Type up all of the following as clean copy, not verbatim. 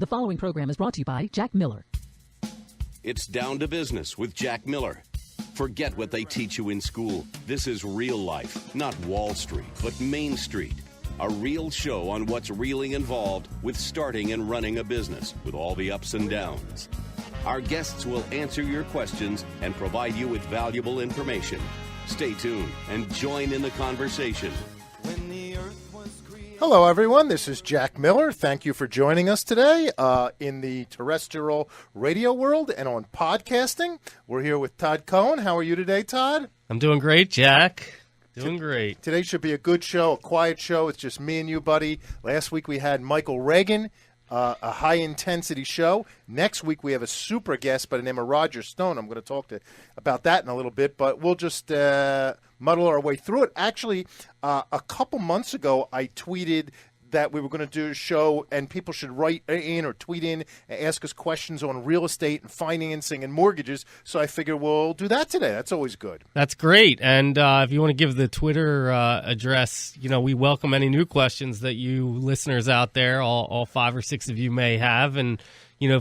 The following program is brought to you by Jack Miller. It's Down to Business with Jack Miller. Forget what they teach you in school. This is real life, not Wall Street, but Main Street. A real show on what's really involved with starting and running a business with all the ups and downs. Our guests will answer your questions and provide you with valuable information. Stay tuned and join in the conversation. Hello, everyone. This is Jack Miller. Thank you for joining us today in the terrestrial radio world and on podcasting. We're here with Todd Cohen. How are you today, Todd? I'm doing great, Jack. Doing great. Today should be a good show, a quiet show. It's just me and you, buddy. Last week we had Michael Reagan, a high-intensity show. Next week we have a super guest by the name of Roger Stone. I'm going to talk about that in a little bit, but we'll just muddle our way through it. Actually, a couple months ago, I tweeted that we were going to do a show and people should write in or tweet in and ask us questions on real estate and financing and mortgages. So I figure we'll do that today. That's always good. That's great. And if you want to give the Twitter address, we welcome any new questions that you listeners out there, all 5 or 6 of you may have. And,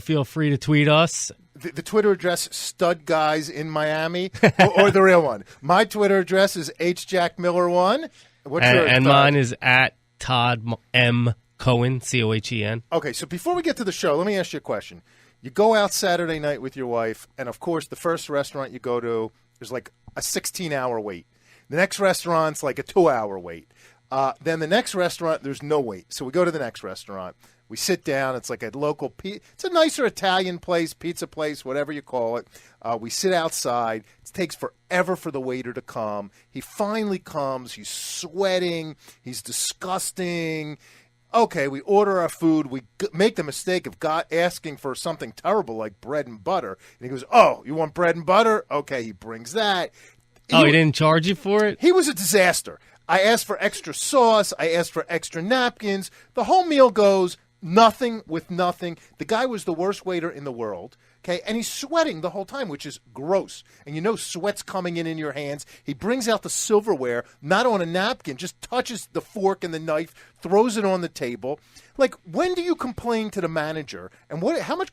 feel free to tweet us. The Twitter address, Stud Guys in Miami, or the real one. My Twitter address is HJackMiller1. What's yours, and Todd? mine is at Todd M. Cohen, Cohen. Okay, so before we get to the show, let me ask you a question. You go out Saturday night with your wife, and of course, the first restaurant you go to, there's like a 16-hour wait. The next restaurant's like a 2-hour wait. Then the next restaurant, there's no wait. So we go to the next restaurant. We sit down. It's like a local it's a nicer Italian place, pizza place, whatever you call it. We sit outside. It takes forever for the waiter to come. He finally comes. He's sweating. He's disgusting. Okay, we order our food. We make the mistake of asking for something terrible like bread and butter. And he goes, "Oh, you want bread and butter?" Okay, he brings that. He didn't charge you for it? He was a disaster. I asked for extra sauce. I asked for extra napkins. The whole meal goes nothing with nothing. The guy was the worst waiter in the world, okay? And he's sweating the whole time, which is gross. And sweat's coming in your hands. He brings out the silverware, not on a napkin, just touches the fork and the knife, throws it on the table. Like, when do you complain to the manager? And how much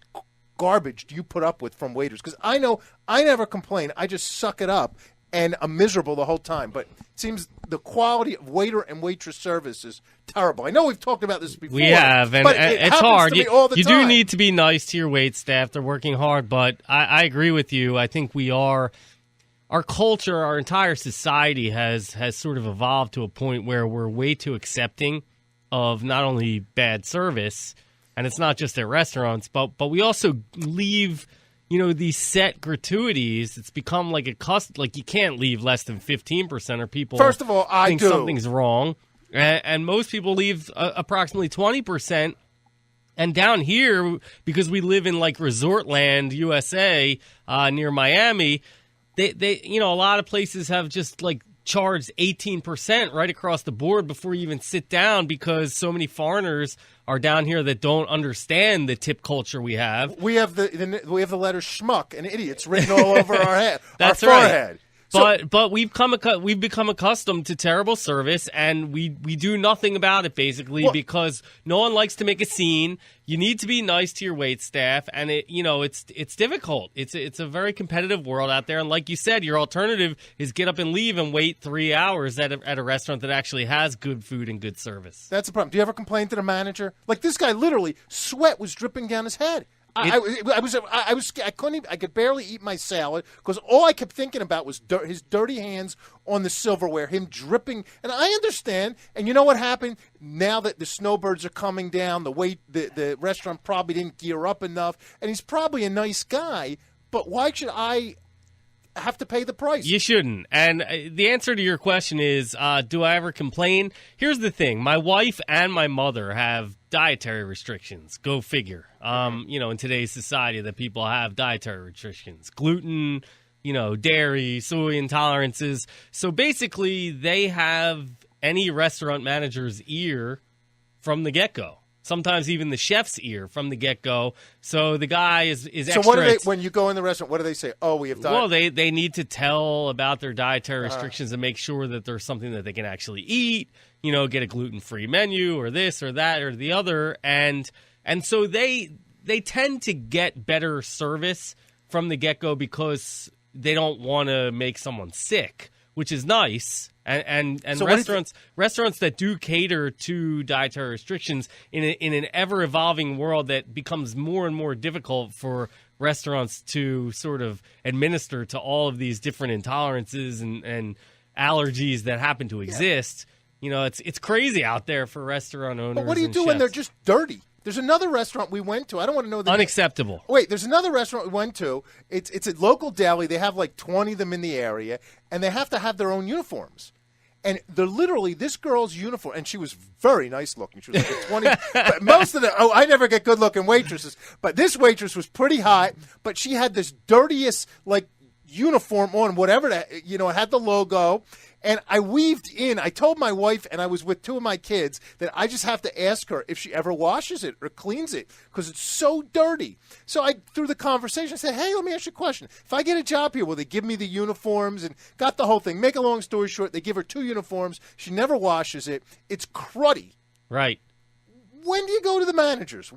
garbage do you put up with from waiters? Because I know I never complain. I just suck it up. And I'm miserable the whole time. But it seems the quality of waiter and waitress service is terrible. I know we've talked about this before. We have, and but it's hard. You do need to be nice to your wait staff. They're working hard. But I agree with you. I think our culture, our entire society has sort of evolved to a point where we're way too accepting of not only bad service, and it's not just at restaurants, but we also leave these set gratuities. It's become like a like you can't leave less than 15%, or people First of all, I think do. Something's wrong. And most people leave approximately 20%. And down here, because we live in like resort land, USA, near Miami, they a lot of places have just like charged 18% right across the board before you even sit down, because so many foreigners are down here that don't understand the tip culture we have. We have the letter schmuck and idiots written all over our head, That's our forehead. Right. But we've become accustomed to terrible service, and we do nothing about it basically, because no one likes to make a scene. You need to be nice to your wait staff, and it's difficult. It's a very competitive world out there, and like you said, your alternative is get up and leave and wait 3 hours at a restaurant that actually has good food and good service. That's the problem. Do you ever complain to the manager? Like, this guy, literally, sweat was dripping down his head. I could barely eat my salad because all I kept thinking about was his dirty hands on the silverware, him dripping. And I understand. And you know what happened? Now that the snowbirds are coming down, the restaurant probably didn't gear up enough, and he's probably a nice guy. But why should I have to pay the price? You shouldn't. And the answer to your question is, do I ever complain? Here's the thing. My wife and my mother have dietary restrictions. Go figure. In today's society that people have dietary restrictions. Gluten, dairy, soy intolerances. So basically, they have any restaurant manager's ear from the get-go. Sometimes even the chef's ear from the get-go. So the guy is extra. So what do they, when you go in the restaurant, what do they say? Oh, we have diet. Well, they need to tell about their dietary restrictions and make sure that there's something that they can actually eat, get a gluten-free menu or this or that or the other. And And so they tend to get better service from the get-go because they don't want to make someone sick, which is nice. And So restaurants that do cater to dietary restrictions in an ever-evolving world that becomes more and more difficult for restaurants to sort of administer to all of these different intolerances and allergies that happen to exist. You know, it's crazy out there for restaurant owners. But what do you and do when they're chefs. just dirty? There's another restaurant we went to. I don't want to know the Unacceptable. Wait, there's another restaurant we went to. It's a local deli. They have like 20 of them in the area, and they have to have their own uniforms. And they're literally this girl's uniform, and she was very nice looking. She was like a 20. But most of I never get good looking waitresses, but this waitress was pretty hot. But she had this dirtiest like uniform on, whatever that it had the logo. And I weaved in. I told my wife, and I was with two of my kids, that I just have to ask her if she ever washes it or cleans it because it's so dirty. So through the conversation, I said, hey, let me ask you a question. If I get a job here, will they give me the uniforms? And got the whole thing. Make a long story short, they give her 2 uniforms. She never washes it. It's cruddy. Right. When do you go to the managers?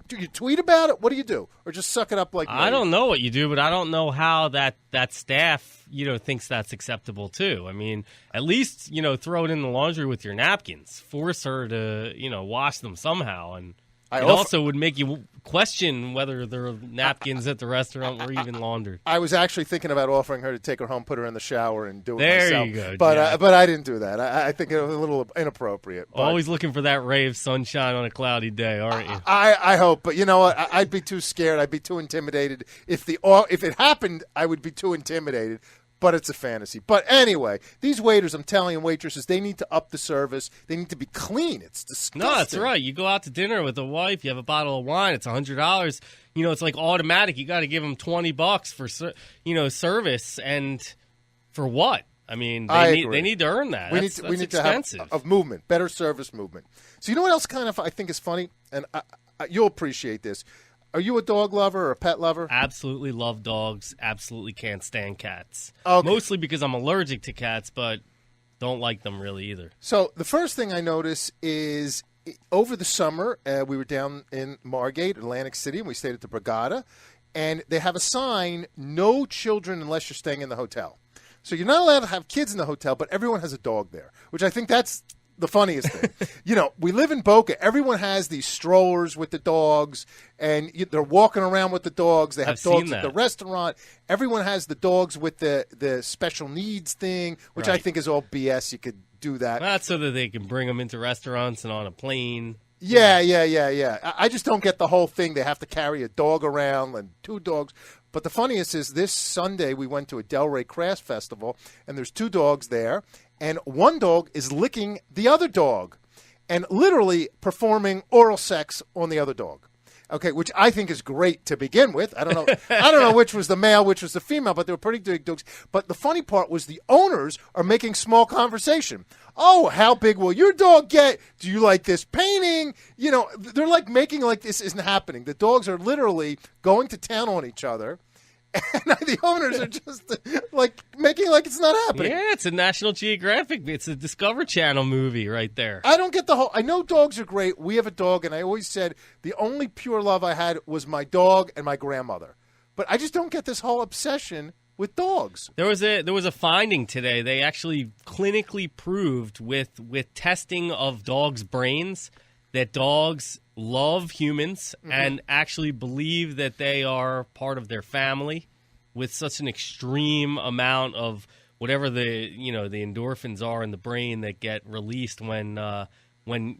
Do you tweet about it? What do you do? Or just suck it up like me? I don't know what you do, but I don't know how that staff, thinks that's acceptable too. I mean, at least, throw it in the laundry with your napkins. Force her to, wash them somehow. And it also would make you question whether the napkins at the restaurant were even laundered. I was actually thinking about offering her to take her home, put her in the shower, and do it there myself. You go. But I didn't do that. I think it was a little inappropriate. But always looking for that ray of sunshine on a cloudy day, aren't you? I hope, but you know what? I'd be too scared. I'd be too intimidated. If it happened, I would be too intimidated. But it's a fantasy. But anyway, these waiters, I'm telling you, waitresses, they need to up the service. They need to be clean. It's disgusting. No, that's right. You go out to dinner with a wife, you have a bottle of wine, it's $100. It's like automatic. You got to give them $20 for, service. And for what? I mean, they need to earn that. We need expensive. To have movement, better service movement. So you know what else kind of I think is funny? And you'll appreciate this. Are you a dog lover or a pet lover? Absolutely love dogs. Absolutely can't stand cats. Okay. Mostly because I'm allergic to cats, but don't like them really either. So the first thing I notice is over the summer, we were down in Margate, Atlantic City, and we stayed at the Brigada, and they have a sign, no children unless you're staying in the hotel. So you're not allowed to have kids in the hotel, but everyone has a dog there, which I think that's the funniest thing. We live in Boca. Everyone has these strollers with the dogs, and they're walking around with the dogs. They have dogs at the restaurant. Everyone has the dogs with the special needs thing, which I think is all BS. You could do that. That's so that they can bring them into restaurants and on a plane. Yeah. I just don't get the whole thing. They have to carry a dog around and 2 dogs. But the funniest is this Sunday we went to a Delray Craft Festival, and there's 2 dogs there. And one dog is licking the other dog and literally performing oral sex on the other dog. Okay, which I think is great to begin with. I don't know which was the male, which was the female, but they were pretty big dogs. But the funny part was the owners are making small conversation. Oh, how big will your dog get? Do you like this painting? They're like making like this isn't happening. The dogs are literally going to town on each other. And the owners are just like making like it's not happening. Yeah, it's a National Geographic. It's a Discovery Channel movie right there. I don't get the whole. I know dogs are great. We have a dog, and I always said the only pure love I had was my dog and my grandmother. But I just don't get this whole obsession with dogs. There was a finding today. They actually clinically proved with testing of dogs' brains that dogs love humans and actually believe that they are part of their family with such an extreme amount of whatever the endorphins are in the brain that get released when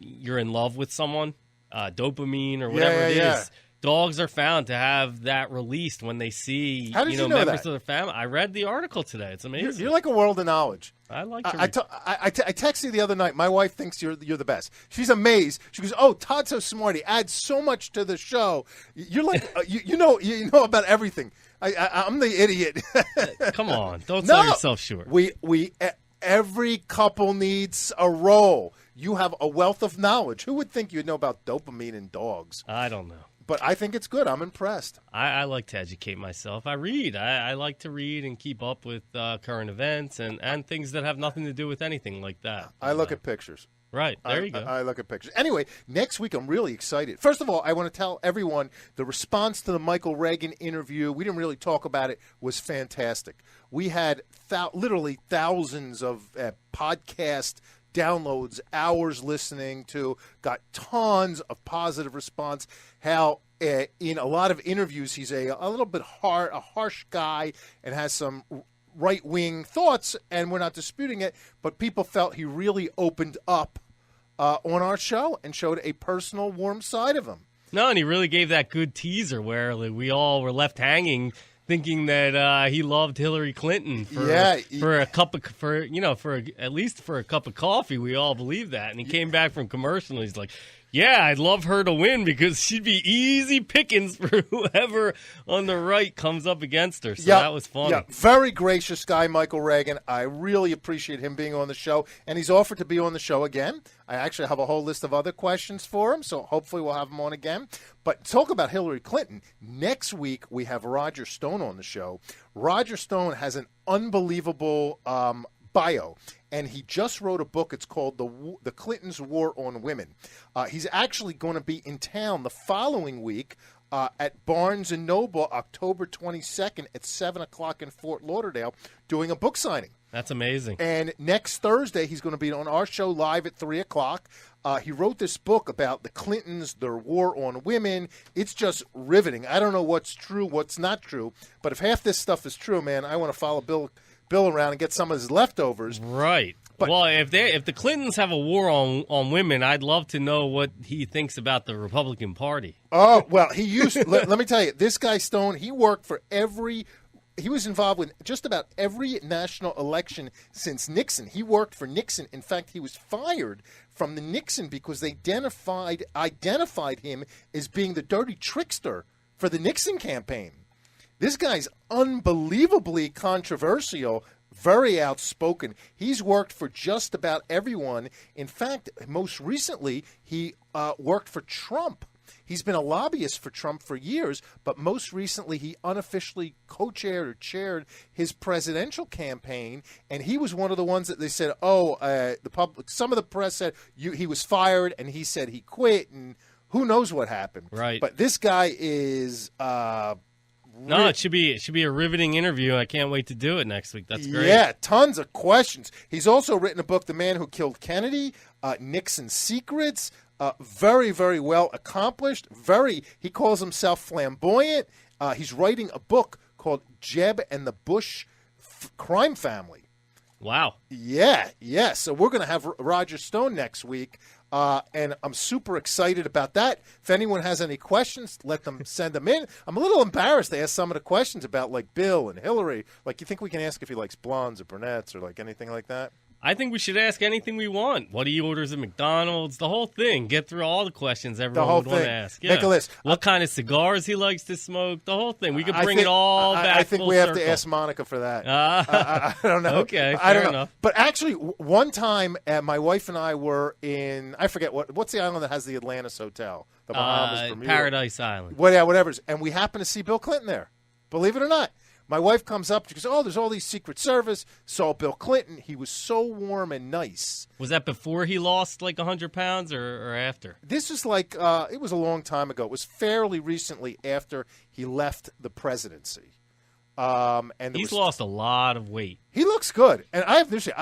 you're in love with someone, dopamine or whatever it is. Dogs are found to have that released when they see members of their family. I read the article today. It's amazing. You're like a world of knowledge. I like to read. I texted you the other night. My wife thinks you're the best. She's amazed. She goes, "Oh, Todd's so smart. He adds so much to the show. You're like you know about everything." I'm the idiot. Come on, don't sell yourself short. Every couple needs a role. You have a wealth of knowledge. Who would think you'd know about dopamine in dogs? I don't know. But I think it's good. I'm impressed. I like to educate myself. I read. I like to read and keep up with current events and things that have nothing to do with anything like that. I look at pictures. Right. There you go. I look at pictures. Anyway, next week I'm really excited. First of all, I want to tell everyone the response to the Michael Reagan interview, we didn't really talk about it, was fantastic. We had literally thousands of podcast downloads, hours listening to, got tons of positive response. How in a lot of interviews he's a little bit a harsh guy and has some right-wing thoughts, and we're not disputing it, but people felt he really opened up on our show and showed a personal, warm side of him. No, and he really gave that good teaser where we all were left hanging, thinking that he loved Hillary Clinton for at least for a cup of coffee. We all believed that, and he came back from commercial and he's like, "Yeah, I'd love her to win because she'd be easy pickings for whoever on the right comes up against her." So that was funny. Yeah, very gracious guy, Michael Reagan. I really appreciate him being on the show, and he's offered to be on the show again. I actually have a whole list of other questions for him, so hopefully we'll have him on again. But talk about Hillary Clinton. Next week, we have Roger Stone on the show. Roger Stone has an unbelievable bio, and he just wrote a book. It's called The Clintons' War on Women. He's actually going to be in town the following week at Barnes & Noble, October 22nd at 7 o'clock in Fort Lauderdale, doing a book signing. That's amazing. And next Thursday, he's going to be on our show live at 3 o'clock. He wrote this book about the Clintons, their war on women. It's just riveting. I don't know what's true, what's not true, but if half this stuff is true, man, I want to follow Bill around and get some of his leftovers. Right. But, well, if the Clintons have a war on women, I'd love to know what he thinks about the Republican Party. Oh, well, he used let me tell you, this guy Stone, he worked for he was involved with just about every national election since Nixon. He worked for Nixon. In fact, he was fired from the Nixon because they identified him as being the dirty trickster for the Nixon campaign. This guy's unbelievably controversial, very outspoken. He's worked for just about everyone. In fact, most recently, he worked for Trump. He's been a lobbyist for Trump for years, but most recently he unofficially co-chaired or chaired his presidential campaign, and he was one of the ones that they said, some of the press said he was fired, and he said he quit, and who knows what happened. Right. But this guy is... No, it should be a riveting interview. I can't wait to do it next week. That's great. Yeah, tons of questions. He's also written a book, The Man Who Killed Kennedy, Nixon's Secrets. Very, very well accomplished. He calls himself flamboyant. He's writing a book called Jeb and the Bush Crime Family. Wow. Yeah. So we're going to have Roger Stone next week. And I'm super excited about that. If anyone has any questions, let them send them in. I'm a little embarrassed to ask some of the questions about, like, Bill and Hillary. Like, you think we can ask if he likes blondes or brunettes or, like, anything like that? I think we should ask anything we want. What he orders at McDonald's, the whole thing. Get through all the questions everyone would want to ask. Yeah. Make a list. What kind of cigars he likes to smoke, the whole thing. We could bring it all back. I think we have to ask Monica for that. I don't know. Okay, I don't fair know. enough. But actually, one time, my wife and I were in, I forget, what's the island that has the Atlantis Hotel? The Bahamas, Bermuda. Paradise Island. Well, yeah, whatever. And we happened to see Bill Clinton there. Believe it or not. My wife comes up, she goes, "Oh, there's all these Secret Service." Saw Bill Clinton. He was so warm and nice. Was that before he lost like 100 pounds or after? This is like, it was a long time ago. It was fairly recently after he left the presidency. And he's lost a lot of weight. He looks good. And I have to say,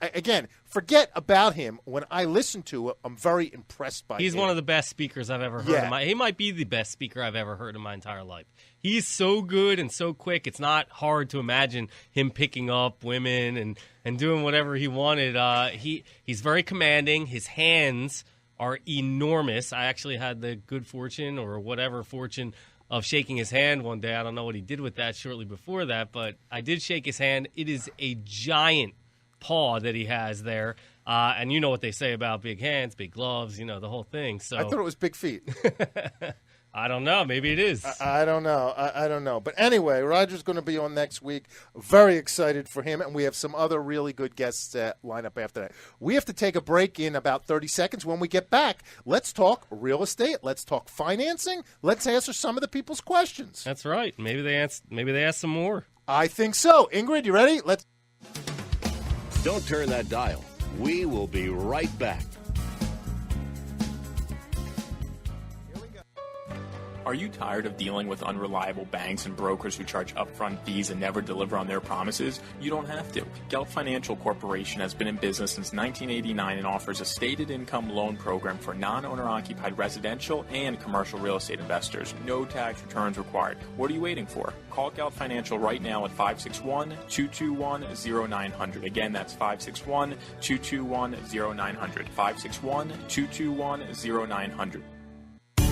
again, forget about him. When I listen to it, I'm very impressed by him. He's one of the best speakers I've ever heard. He might be the best speaker I've ever heard in my entire life. He's so good and so quick. It's not hard to imagine him picking up women and doing whatever he wanted. He's very commanding. His hands are enormous. I actually had the good fortune or whatever fortune of shaking his hand one day. I don't know what he did with that shortly before that, but I did shake his hand. It is a giant paw that he has there. And you know what they say about big hands, big gloves, the whole thing. So I thought it was big feet. I don't know. Maybe it is. I don't know. I don't know. But anyway, Roger's going to be on next week. Very excited for him. And we have some other really good guests that line up after that. We have to take a break in about 30 seconds. When we get back, let's talk real estate. Let's talk financing. Let's answer some of the people's questions. That's right. Maybe they ask some more. I think so. Ingrid, you ready? Don't turn that dial. We will be right back. Are you tired of dealing with unreliable banks and brokers who charge upfront fees and never deliver on their promises? You don't have to. Gelt Financial Corporation has been in business since 1989 and offers a stated income loan program for non-owner-occupied residential and commercial real estate investors. No tax returns required. What are you waiting for? Call Gelt Financial right now at 561-221-0900. Again, that's 561-221-0900. 561-221-0900.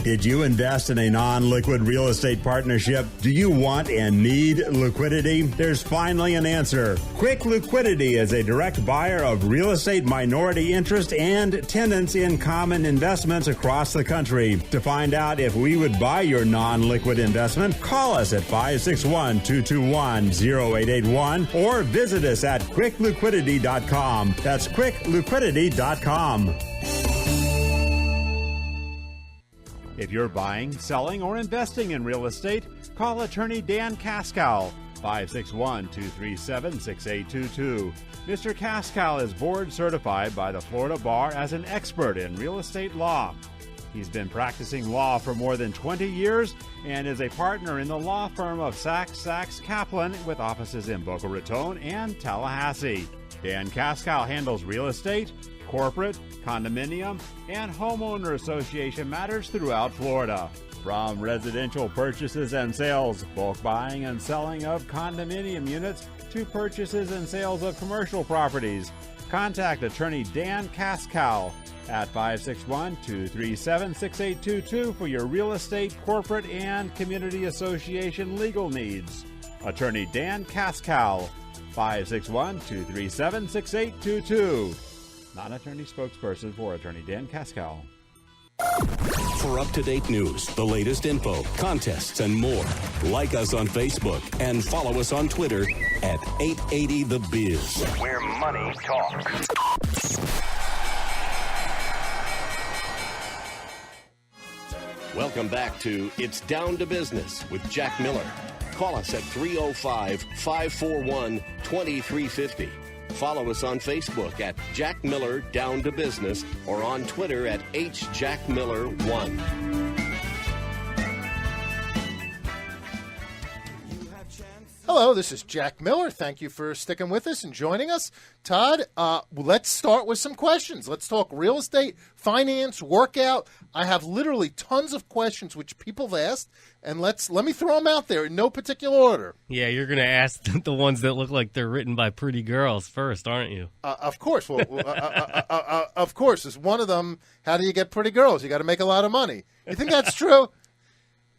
Did you invest in a non-liquid real estate partnership? Do you want and need liquidity? There's finally an answer. Quick Liquidity is a direct buyer of real estate minority interest and tenants in common investments across the country. To find out if we would buy your non-liquid investment, call us at 561-221-0881 or visit us at quickliquidity.com. That's quickliquidity.com. If you're buying, selling, or investing in real estate, call attorney Dan Kaskow, 561-237-6822. Mr. Kaskow is board certified by the Florida Bar as an expert in real estate law. He's been practicing law for more than 20 years and is a partner in the law firm of Sachs Kaplan with offices in Boca Raton and Tallahassee. Dan Kaskow handles real estate, corporate, condominium, and homeowner association matters throughout Florida. From residential purchases and sales, bulk buying and selling of condominium units, to purchases and sales of commercial properties. Contact attorney Dan Kaskow at 561-237-6822 for your real estate, corporate, and community association legal needs. Attorney Dan Kaskow, 561-237-6822. Non-attorney spokesperson for attorney Dan Kaskow. For up-to-date news, the latest info, contests, and more, like us on Facebook and follow us on Twitter at 880TheBiz. Where money talks. Welcome back to It's Down to Business with Jack Miller. Call us at 305-541-2350. Follow us on Facebook at Jack Miller Down to Business or on Twitter at HJackMiller1. Hello, this is Jack Miller. Thank you for sticking with us and joining us. Todd, let's start with some questions. Let's talk real estate, finance, workout. I have literally tons of questions which people have asked, and let me throw them out there in no particular order. Yeah, you're going to ask the ones that look like they're written by pretty girls first, aren't you? Of course. Well, of course. Is one of them, how do you get pretty girls? You got to make a lot of money. You think that's true?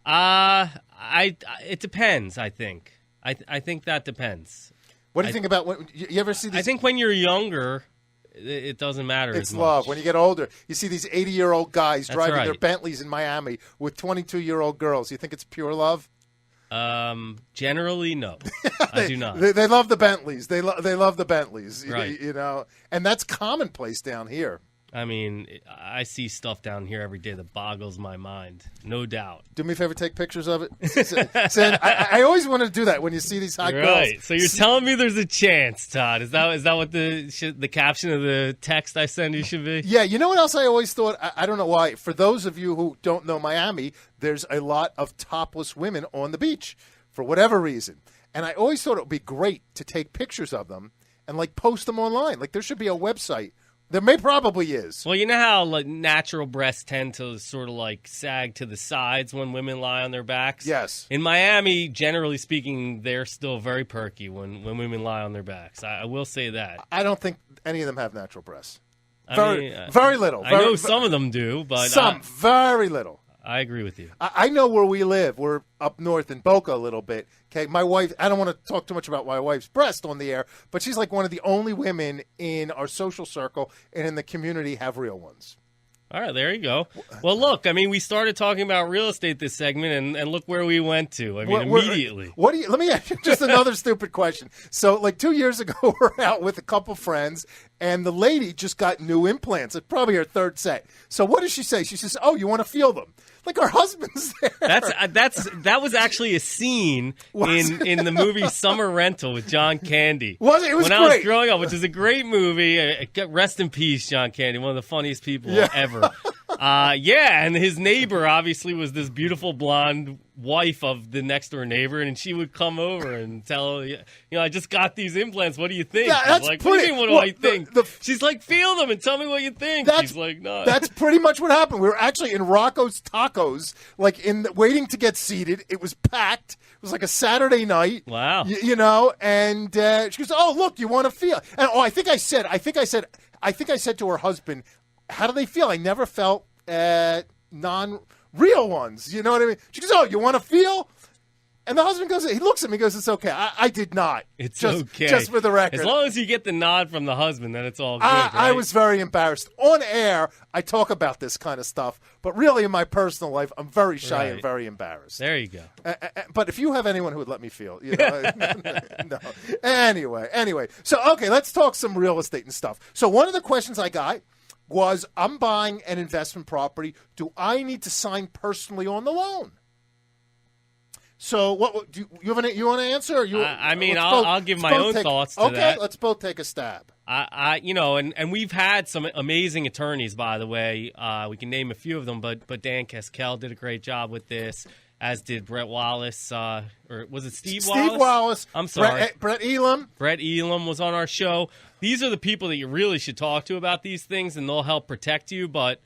It depends, I think. I think that depends. What do you think about when you ever see these? I think when you're younger, it doesn't matter it's as much. love. When you get older, you see these 80-year-old guys That's driving right. their Bentleys in Miami with 22-year-old girls. You think it's pure love? Generally, no. I do not. They love the Bentleys. They love the Bentleys. Right. You know, and that's commonplace down here. I mean, I see stuff down here every day that boggles my mind, no doubt. Do me a favor, take pictures of it. I always wanted to do that when you see these hot girls. Right. So you're telling me there's a chance, Todd? Is that what the caption of the text I send you should be? Yeah. You know what else I always thought? I don't know why. For those of you who don't know Miami, there's a lot of topless women on the beach for whatever reason, and I always thought it would be great to take pictures of them and like post them online. Like there should be a website. There probably is. Well, you know how like natural breasts tend to sort of like sag to the sides when women lie on their backs? Yes. In Miami, generally speaking, they're still very perky when women lie on their backs. I will say that. I don't think any of them have natural breasts. Very little. I know some of them do, but very little. I agree with you. I know where we live. We're up north in Boca a little bit. Okay, my wife, I don't want to talk too much about my wife's breast on the air, but she's like one of the only women in our social circle and in the community have real ones. All right, there you go. Well, look, I mean, we started talking about real estate this segment, and look where we went to. I mean, immediately. Let me ask you just another stupid question. So, like 2 years ago, we're out with a couple friends, and the lady just got new implants. It's probably her third set. So what does she say? She says, "Oh, you want to feel them?" Like our husband's there. That was actually a scene in the movie Summer Rental with John Candy. Was it? It was when great. I was growing up, which is a great movie. Rest in peace, John Candy, one of the funniest people ever. And his neighbor obviously was this beautiful blonde wife of the next door neighbor, and she would come over and tell her, I just got these implants. What do you think? Yeah, that's like, pretty, what do you mean, what do I think? She's She's like, feel them and tell me what you think. She's like, no. That's pretty much what happened. We were actually in Rocco's Tacos, like waiting to get seated. It was packed. It was like a Saturday night. Wow. And she goes, "Oh, look, you want to feel?" And I think I said to her husband, "How do they feel? I never felt non-real ones." You know what I mean? She goes, "Oh, you want to feel?" And the husband goes, he looks at me, goes, "It's okay. I did not. It's okay. Just Just for the record. As long as you get the nod from the husband, then it's all good, I right? was very embarrassed. On air, I talk about this kind of stuff, but really in my personal life, I'm very shy and very embarrassed. There you go. But if you have anyone who would let me feel, no. Anyway. So, okay, let's talk some real estate and stuff. So one of the questions I got was, I'm buying an investment property. Do I need to sign personally on the loan? So, what do you want to answer? Or I'll give my own thoughts to that. Okay, let's both take a stab. And we've had some amazing attorneys, by the way. We can name a few of them, but Dan Keskel did a great job with this, as did Brett Wallace. Or was it Steve Wallace? Steve Wallace. I'm sorry. Brett Elam. Brett Elam was on our show. These are the people that you really should talk to about these things, and they'll help protect you. But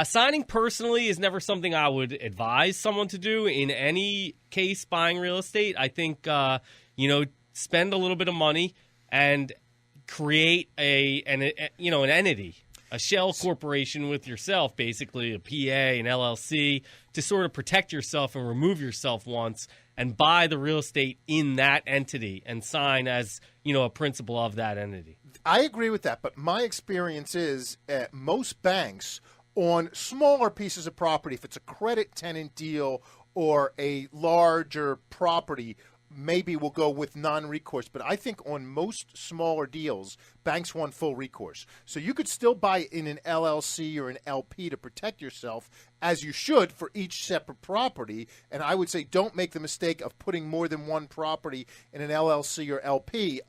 signing personally is never something I would advise someone to do in any case buying real estate. I think, spend a little bit of money and create an entity, a shell corporation with yourself, basically a PA, an LLC, to sort of protect yourself and remove yourself once, and buy the real estate in that entity and sign as, a principal of that entity. I agree with that, but my experience is most banks on smaller pieces of property, if it's a credit tenant deal or a larger property, maybe we'll go with non-recourse. But I think on most smaller deals, banks want full recourse. So you could still buy in an LLC or an LP to protect yourself, as you should for each separate property. And I would say don't make the mistake of putting more than one property in an LLC or LP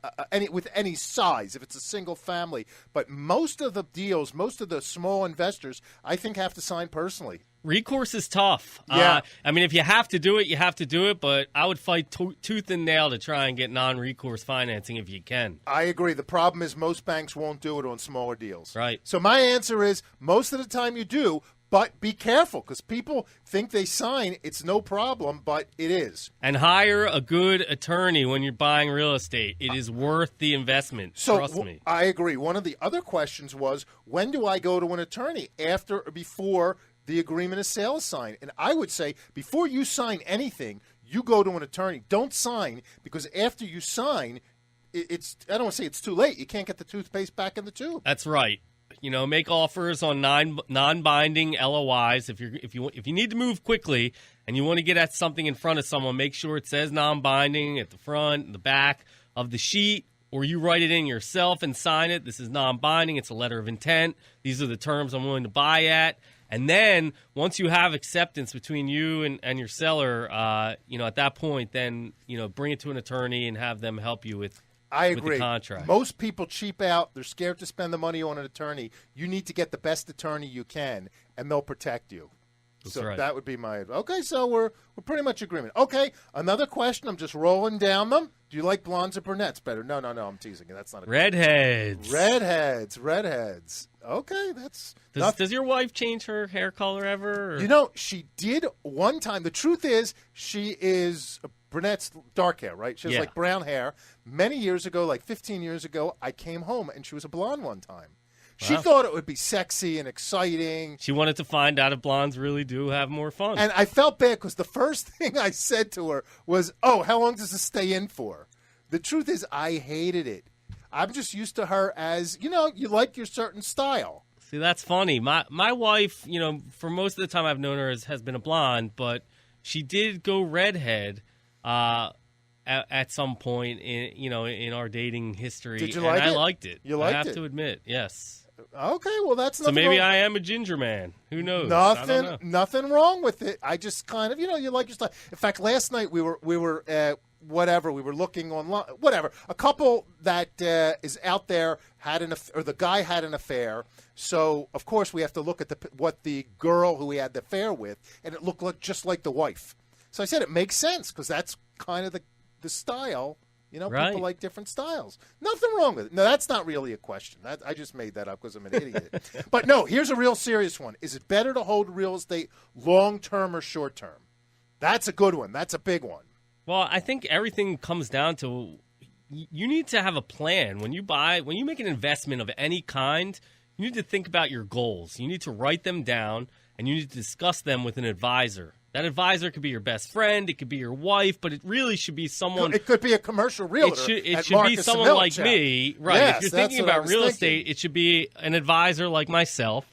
with any size, if it's a single family. But most of the deals, most of the small investors, I think have to sign personally. Recourse is tough. Yeah. If you have to do it, you have to do it, but I would fight tooth and nail to try and get non-recourse financing if you can. I agree. The problem is most banks won't do it on smaller deals. Right. So my answer is most of the time you do, but be careful because people think they sign. It's no problem, but it is. And hire a good attorney when you're buying real estate. It is worth the investment. Trust me. I agree. One of the other questions was, when do I go to an attorney, after or before the agreement of sale is signed? And I would say before you sign anything, you go to an attorney. Don't sign, because after you sign, I don't want to say it's too late. You can't get the toothpaste back in the tube. That's right. Make offers on non-binding LOIs. If you need to move quickly and you want to get at something in front of someone, make sure it says non-binding at the front and the back of the sheet, or you write it in yourself and sign it. This is non-binding. It's a letter of intent. These are the terms I'm willing to buy at. And then once you have acceptance between you and your seller, at that point, then, bring it to an attorney and have them help you with I agree. With the contract. Most people cheap out. They're scared to spend the money on an attorney. You need to get the best attorney you can, and they'll protect you. That's so right. That would be my advice. Okay, so we're pretty much agreement. Okay, another question. I'm just rolling down them. Do you like blondes or brunettes better? No, I'm teasing you. That's not a redheads. Redheads. Okay, that's does your wife change her hair color ever? Or? She did one time. The truth is, she is brunette's dark hair, right? She has like brown hair. Many years ago, like 15 years ago, I came home and she was a blonde one time. She thought it would be sexy and exciting. She wanted to find out if blondes really do have more fun. And I felt bad because the first thing I said to her was, "Oh, how long does this stay in for?" The truth is, I hated it. I'm just used to her as, you like your certain style. See, that's funny. My wife, for most of the time I've known her has been a blonde, but she did go redhead at some point in our dating history. Did you like it? I liked it. You liked it? I have to admit, yes. Okay, well, that's So nothing maybe wrong. I am a ginger man. Who knows? I don't know. Nothing wrong with it. I just kind of, you like your style. In fact, last night we were looking online, whatever. A couple that is out there the guy had an affair. So of course we have to look at what the girl who he had the affair with, and it looked just like the wife. So I said it makes sense because that's kind of the style. Right. People like different styles. Nothing wrong with it. No, that's not really a question. I just made that up because I'm an idiot. But no, here's a real serious one. Is it better to hold real estate long-term or short-term? That's a good one. That's a big one. Well, I think everything comes down to you need to have a plan. When you make an investment of any kind, you need to think about your goals. You need to write them down, and you need to discuss them with an advisor. That advisor could be your best friend. It could be your wife, but it really should be someone. It could be a commercial realtor. It should be someone like me, right? Yes, if you're that's thinking what I about was real thinking. estate, it should be an advisor like myself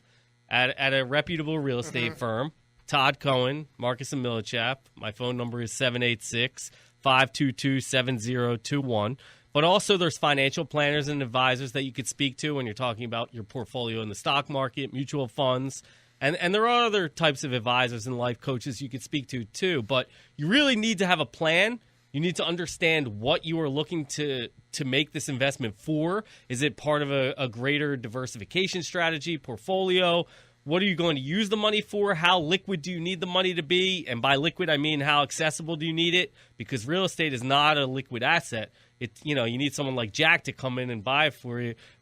at a reputable real estate firm. Todd Cohen, Marcus and Millichap. My phone number is 786-522-7021. But also there's financial planners and advisors that you could speak to when you're talking about your portfolio in the stock market, mutual funds. And there are other types of advisors and life coaches you could speak to too. But you really need to have a plan. You need to understand what you are looking to make this investment for. Is it part of a greater diversification strategy, portfolio? What are you going to use the money for? How liquid do you need the money to be? And by liquid, I mean how accessible do you need it? Because real estate is not a liquid asset. You need someone like Jack to come in and buy it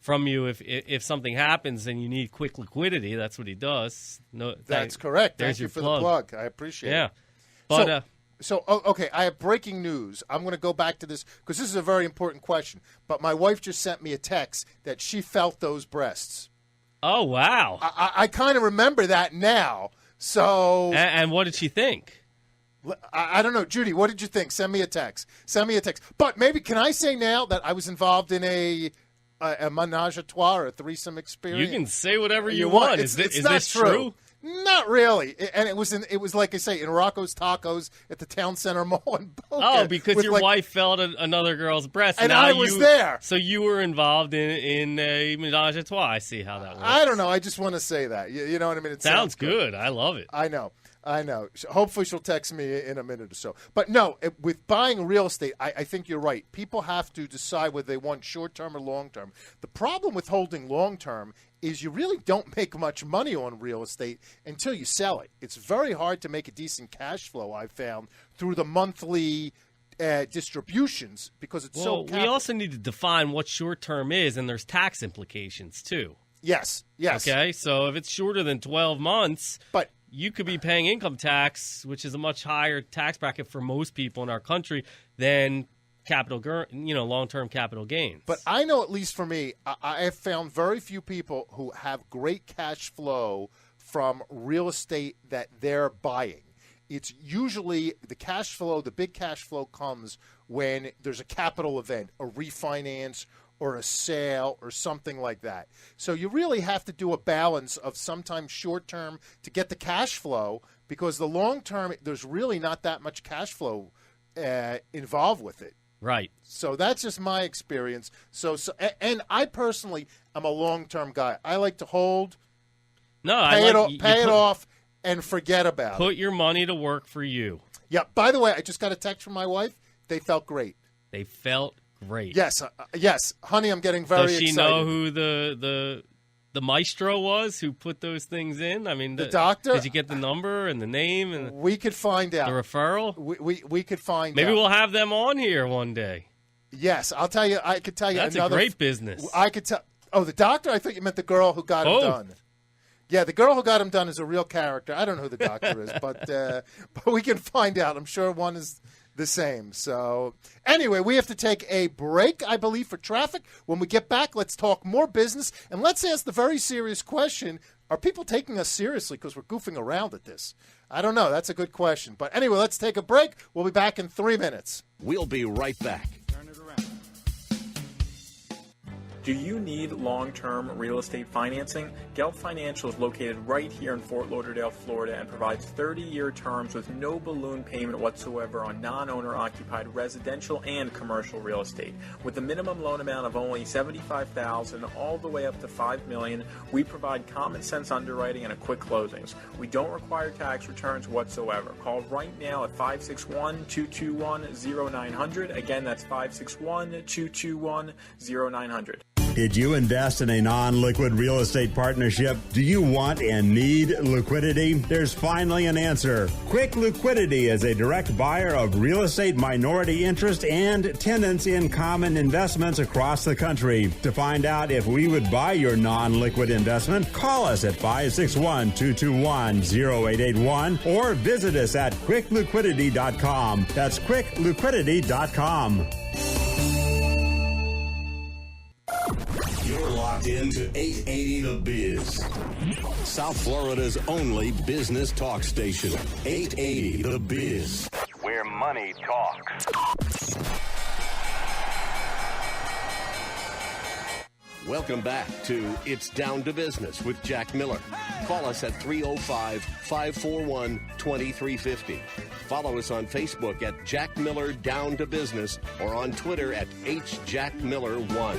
from you if something happens and you need quick liquidity. That's what he does. That's correct. There's Thank you for your the plug. I appreciate it. But okay, I have breaking news. I'm going to go back to this because this is a very important question. But my wife just sent me a text that she felt those breasts. Oh, wow. I kind of remember that now. So, and what did she think? I don't know. Judy, what did you think? Send me a text. But maybe, can I say now that I was involved in a ménage à trois or a threesome experience? You can say whatever you want. Is this true? Not really. And it was like I say, in Rocco's Tacos at the Town Center Mall in Boca. Oh, because your wife felt another girl's breast. And I was there. So you were involved in a ménage à trois. I see how that works. I don't know. I just want to say that. You know what I mean? It sounds good. I love it. I know. Hopefully she'll text me in a minute or so. But no, with buying real estate, I think you're right. People have to decide whether they want short-term or long-term. The problem with holding long-term is you really don't make much money on real estate until you sell it. It's very hard to make a decent cash flow, I've found, through the monthly distributions because it's so capital. We also need to define what short-term is, and there's tax implications too. Yes. Okay, so if it's shorter than 12 months, but you could be paying income tax, which is a much higher tax bracket for most people in our country than long-term capital gains. But I know, at least for me, I have found very few people who have great cash flow from real estate that they're buying. It's usually the cash flow, the big cash flow comes when there's a capital event, a refinance, or a sale or something like that. So you really have to do a balance of sometimes short-term to get the cash flow because the long-term, there's really not that much cash flow involved with it. Right. So that's just my experience. And I personally am a long-term guy. I like to hold, pay it off, and forget about it. Put your money to work for you. Yeah. By the way, I just got a text from my wife. They felt great. They felt great. Yes, honey, I'm getting very excited. Does she know who the maestro was who put those things in? I mean, the doctor. Did you get the number and the name and we could find out the referral? We could find. Maybe out. We'll have them on here one day. Yes, I'll tell you. I could tell you. That's a great business. I could tell. Oh, the doctor. I thought you meant the girl who got him done. Yeah, the girl who got him done is a real character. I don't know who the doctor is, but we can find out. I'm sure one is the same. So anyway, we have to take a break, I believe, for traffic. When we get back, let's talk more business. And let's ask the very serious question, are people taking us seriously because we're goofing around at this? I don't know. That's a good question. But anyway, let's take a break. We'll be back in 3 minutes. We'll be right back. Turn it around. Do you need long-term real estate financing? Gelt Financial is located right here in Fort Lauderdale, Florida, and provides 30-year terms with no balloon payment whatsoever on non-owner occupied residential and commercial real estate. With a minimum loan amount of only $75,000 all the way up to $5 million, we provide common sense underwriting and a quick closings. We don't require tax returns whatsoever. Call right now at 561-221-0900. Again, that's 561-221-0900. Did you invest in a non-liquid real estate partnership? Do you want and need liquidity? There's finally an answer. Quick Liquidity is a direct buyer of real estate minority interest and tenants in common investments across the country. To find out if we would buy your non-liquid investment, call us at 561-221-0881 or visit us at quickliquidity.com. That's quickliquidity.com. You're locked into 880 The Biz, South Florida's only business talk station. 880 The Biz, Where money talks. Welcome back to It's Down to Business with Jack Miller. Call us at 305-541-2350. Follow us on Facebook at Jack Miller Down to Business or on Twitter at HJackMiller1.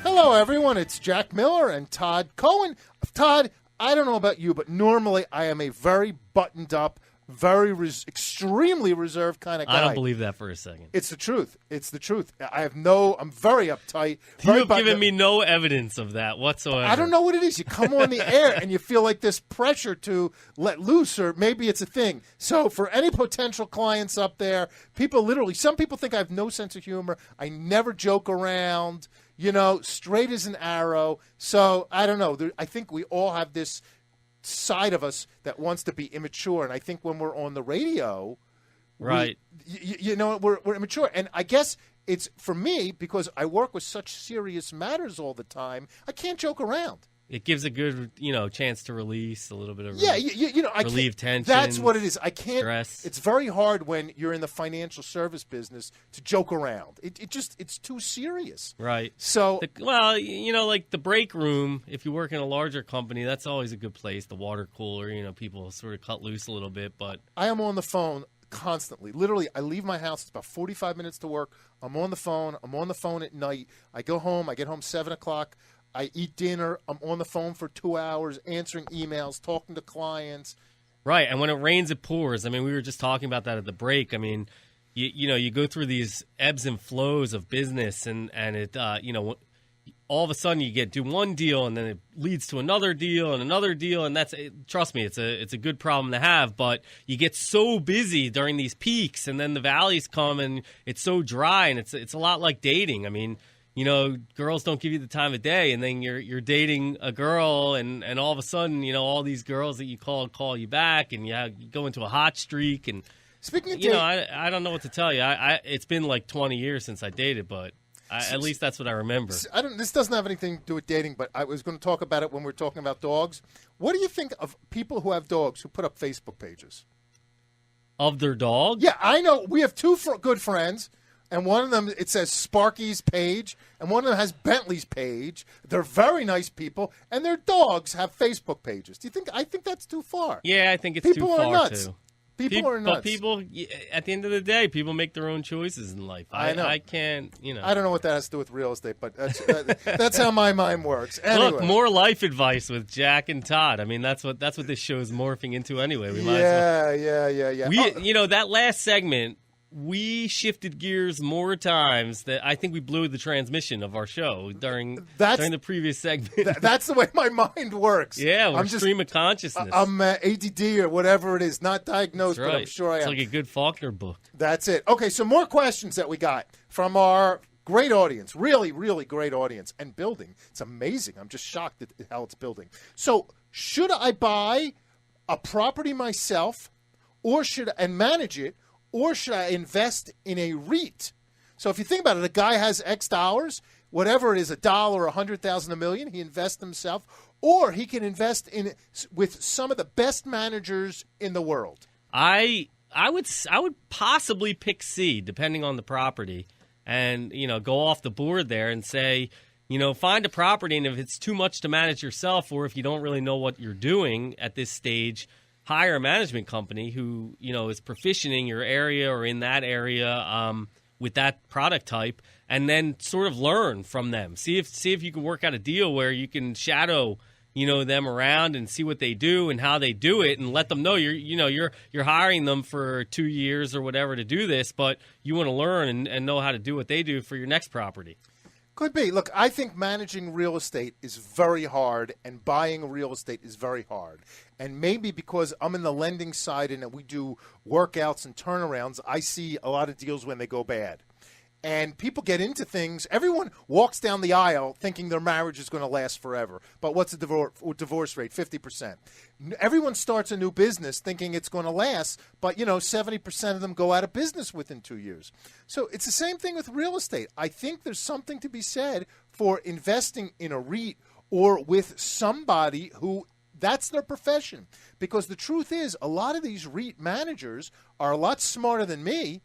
Hello, everyone. It's Jack Miller and Todd Cohen. Todd, I don't know about you, but normally I am a very buttoned up, extremely reserved kind of guy. I don't believe that for a second. It's the truth. I'm very uptight. You've given me no evidence of that whatsoever. I don't know what it is. You come on the air and you feel like this pressure to let loose, or maybe it's a thing. So for any potential clients up there, some people think I have no sense of humor. I never joke around, straight as an arrow. So I don't know. I think we all have this side of us that wants to be immature, and I think when we're on the radio, right, we're immature. And I guess it's for me because I work with such serious matters all the time. I can't joke around. It gives a good, chance to release a little bit of relieve tension. That's what it is. I can't. Stress. It's very hard when you're in the financial service business to joke around. It's too serious. Right. So, like the break room. If you work in a larger company, that's always a good place. The water cooler. People sort of cut loose a little bit. But I am on the phone constantly. Literally, I leave my house. It's about 45 minutes to work. I'm on the phone. I'm on the phone at night. I go home. I get home 7 o'clock. I eat dinner. I'm on the phone for 2 hours, answering emails, talking to clients. Right, and when it rains, it pours. I mean, we were just talking about that at the break. I mean, you go through these ebbs and flows of business, and it, all of a sudden you do one deal, and then it leads to another deal, and trust me, it's a good problem to have. But you get so busy during these peaks, and then the valleys come, and it's so dry, and it's a lot like dating. I mean, girls don't give you the time of day, and then you're dating a girl, and all of a sudden, all these girls that you call you back, and you go into a hot streak. And speaking of I don't know what to tell you. It's been like 20 years since I dated, but at least that's what I remember. This doesn't have anything to do with dating, but I was going to talk about it when we were talking about dogs. What do you think of people who have dogs who put up Facebook pages? Of their dog? Yeah, I know. We have two good friends. And one of them, it says Sparky's page, and one of them has Bentley's page. They're very nice people, and their dogs have Facebook pages. I think that's too far. Yeah, I think it's too far, are nuts. too. People are nuts. But people, at the end of the day, people make their own choices in life. I know. I can't, I don't know what that has to do with real estate, but that's how my mind works. Anyway. Look, more life advice with Jack and Todd. I mean, that's what this show's morphing into anyway. Yeah. That last segment, we shifted gears more times that I think we blew the transmission of our show during the previous segment. That's the way my mind works. Yeah, we're stream of consciousness. I'm ADD or whatever it is, not diagnosed, That's right. But I'm sure I am. It's like a good Faulkner book. That's it. Okay, so more questions that we got from our great audience, really, really great audience, and building. It's amazing. I'm just shocked at how it's building. So should I buy a property myself and manage it, or should I invest in a REIT? So if you think about it, a guy has X dollars, whatever it is, $1, $100,000, $1 million, he invests himself, or he can invest with some of the best managers in the world. I I would possibly pick C, depending on the property, and go off the board there and say, find a property, and if it's too much to manage yourself, or if you don't really know what you're doing at this stage, hire a management company who is proficient in your area or in that area with that product type, and then sort of learn from them. See if you can work out a deal where you can shadow them around and see what they do and how they do it, and let them know you're hiring them for 2 years or whatever to do this, but you want to learn and know how to do what they do for your next property. Could be. Look, I think managing real estate is very hard, and buying real estate is very hard. And maybe because I'm in the lending side and we do workouts and turnarounds, I see a lot of deals when they go bad. And people get into things. Everyone walks down the aisle thinking their marriage is going to last forever. But what's the divorce rate? 50%. Everyone starts a new business thinking it's going to last, but 70% of them go out of business within 2 years. So it's the same thing with real estate. I think there's something to be said for investing in a REIT or with somebody who that's their profession. Because the truth is, a lot of these REIT managers are a lot smarter than me.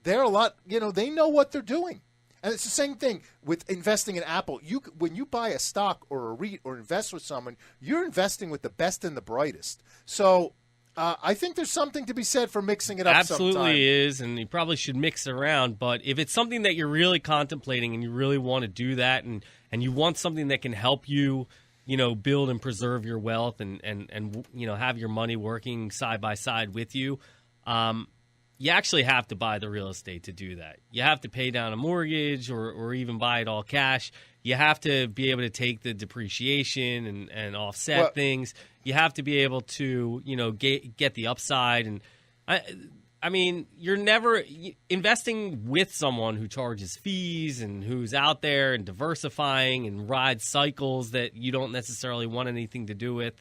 They're a lot, they know what they're doing. And it's the same thing with investing in Apple. When you buy a stock or a REIT or invest with someone, you're investing with the best and the brightest. So I think there's something to be said for mixing it up Absolutely sometime. is, and you probably should mix it around. But if it's something that you're really contemplating and you really want to do that, and you want something that can help you, build and preserve your wealth and have your money working side by side with you, you actually have to buy the real estate to do that. You have to pay down a mortgage or even buy it all cash. You have to be able to take the depreciation and offset things. You have to be able to, get the upside. And I mean, you're never investing with someone who charges fees and who's out there and diversifying and rides cycles that you don't necessarily want anything to do with.